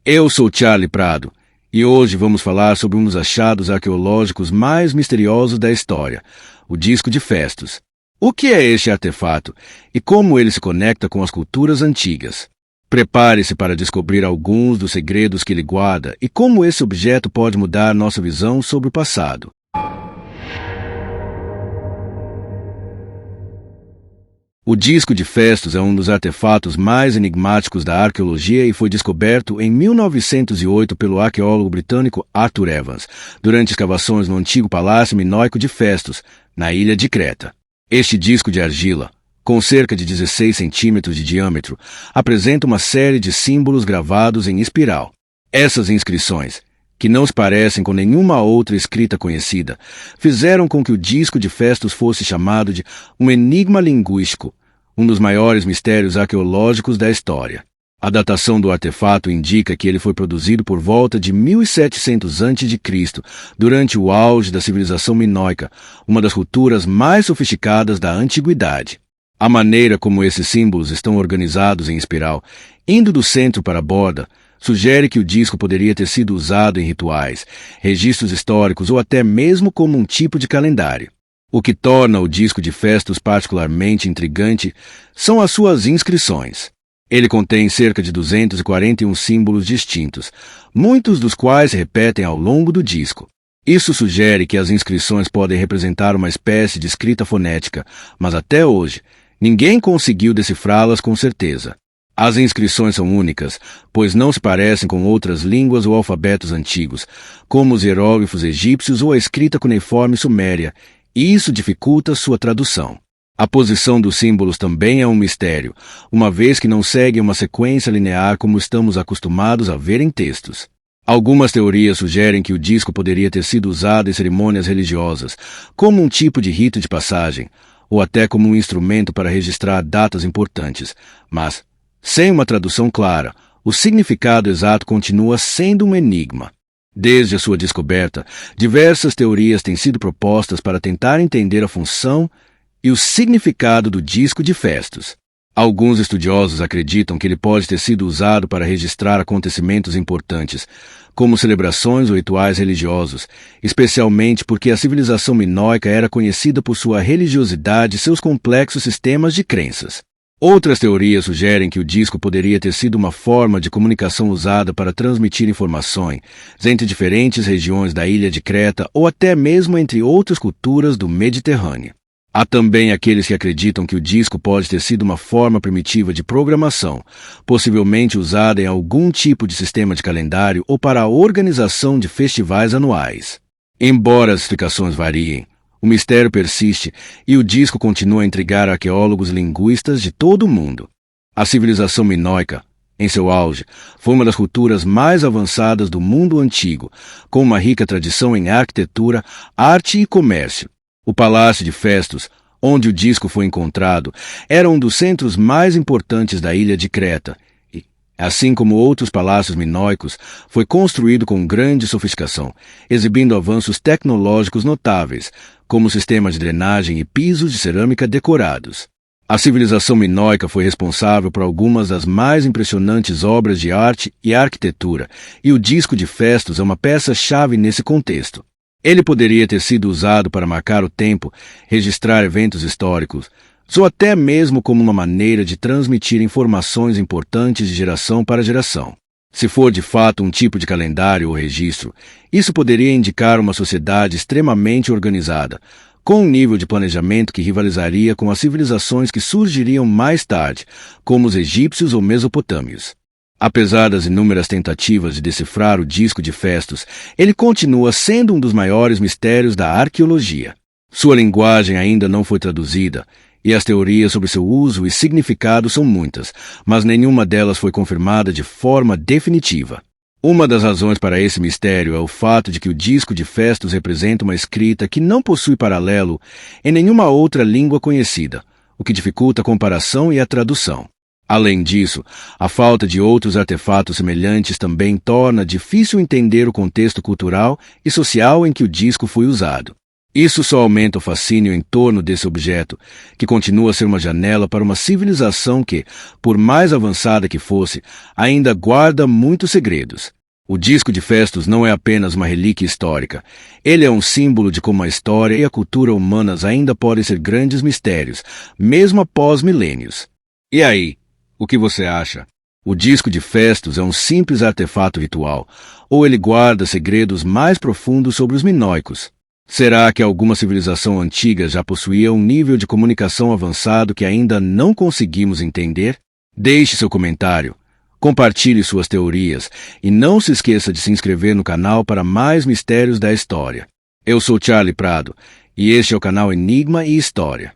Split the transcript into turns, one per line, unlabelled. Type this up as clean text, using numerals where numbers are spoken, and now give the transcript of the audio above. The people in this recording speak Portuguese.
Eu sou Charlie Prado e hoje vamos falar sobre um dos achados arqueológicos mais misteriosos da história, o disco de Festus. O que é este artefato e como ele se conecta com as culturas antigas? Prepare-se para descobrir alguns dos segredos que ele guarda e como esse objeto pode mudar nossa visão sobre o passado. O disco de Festus é um dos artefatos mais enigmáticos da arqueologia e foi descoberto em 1908 pelo arqueólogo britânico Arthur Evans, durante escavações no antigo palácio minoico de Festus, na ilha de Creta. Este disco de argila, com cerca de 16 centímetros de diâmetro, apresenta uma série de símbolos gravados em espiral. Essas inscrições, que não se parecem com nenhuma outra escrita conhecida, fizeram com que o disco de Festus fosse chamado de um enigma linguístico, um dos maiores mistérios arqueológicos da história. A datação do artefato indica que ele foi produzido por volta de 1700 a.C., durante o auge da civilização minoica, uma das culturas mais sofisticadas da antiguidade. A maneira como esses símbolos estão organizados em espiral, indo do centro para a borda, sugere que o disco poderia ter sido usado em rituais, registros históricos ou até mesmo como um tipo de calendário. O que torna o disco de Festus particularmente intrigante são as suas inscrições. Ele contém cerca de 241 símbolos distintos, muitos dos quais se repetem ao longo do disco. Isso sugere que as inscrições podem representar uma espécie de escrita fonética, mas até hoje, ninguém conseguiu decifrá-las com certeza. As inscrições são únicas, pois não se parecem com outras línguas ou alfabetos antigos, como os hieróglifos egípcios ou a escrita cuneiforme suméria, e isso dificulta sua tradução. A posição dos símbolos também é um mistério, uma vez que não seguem uma sequência linear como estamos acostumados a ver em textos. Algumas teorias sugerem que o disco poderia ter sido usado em cerimônias religiosas, como um tipo de rito de passagem, ou até como um instrumento para registrar datas importantes, mas, sem uma tradução clara, o significado exato continua sendo um enigma. Desde a sua descoberta, diversas teorias têm sido propostas para tentar entender a função e o significado do disco de Festus. Alguns estudiosos acreditam que ele pode ter sido usado para registrar acontecimentos importantes, como celebrações ou rituais religiosos, especialmente porque a civilização minoica era conhecida por sua religiosidade e seus complexos sistemas de crenças. Outras teorias sugerem que o disco poderia ter sido uma forma de comunicação usada para transmitir informações entre diferentes regiões da ilha de Creta ou até mesmo entre outras culturas do Mediterrâneo. Há também aqueles que acreditam que o disco pode ter sido uma forma primitiva de programação, possivelmente usada em algum tipo de sistema de calendário ou para a organização de festivais anuais. Embora as explicações variem, o mistério persiste e o disco continua a intrigar arqueólogos e linguistas de todo o mundo. A civilização minoica, em seu auge, foi uma das culturas mais avançadas do mundo antigo, com uma rica tradição em arquitetura, arte e comércio. O Palácio de Festus, onde o disco foi encontrado, era um dos centros mais importantes da ilha de Creta e, assim como outros palácios minoicos, foi construído com grande sofisticação, exibindo avanços tecnológicos notáveis, como sistemas de drenagem e pisos de cerâmica decorados. A civilização minoica foi responsável por algumas das mais impressionantes obras de arte e arquitetura, e o disco de Festus é uma peça-chave nesse contexto. Ele poderia ter sido usado para marcar o tempo, registrar eventos históricos, ou até mesmo como uma maneira de transmitir informações importantes de geração para geração. Se for de fato um tipo de calendário ou registro, isso poderia indicar uma sociedade extremamente organizada, com um nível de planejamento que rivalizaria com as civilizações que surgiriam mais tarde, como os egípcios ou mesopotâmios. Apesar das inúmeras tentativas de decifrar o disco de Festus, ele continua sendo um dos maiores mistérios da arqueologia. Sua linguagem ainda não foi traduzida, e as teorias sobre seu uso e significado são muitas, mas nenhuma delas foi confirmada de forma definitiva. Uma das razões para esse mistério é o fato de que o disco de Festus representa uma escrita que não possui paralelo em nenhuma outra língua conhecida, o que dificulta a comparação e a tradução. Além disso, a falta de outros artefatos semelhantes também torna difícil entender o contexto cultural e social em que o disco foi usado. Isso só aumenta o fascínio em torno desse objeto, que continua a ser uma janela para uma civilização que, por mais avançada que fosse, ainda guarda muitos segredos. O disco de Festus não é apenas uma relíquia histórica. Ele é um símbolo de como a história e a cultura humanas ainda podem ser grandes mistérios, mesmo após milênios. E aí, o que você acha? O disco de Festus é um simples artefato ritual, ou ele guarda segredos mais profundos sobre os minoicos? Será que alguma civilização antiga já possuía um nível de comunicação avançado que ainda não conseguimos entender? Deixe seu comentário, compartilhe suas teorias e não se esqueça de se inscrever no canal para mais mistérios da história. Eu sou Charlie Prado e este é o canal Enigma e História.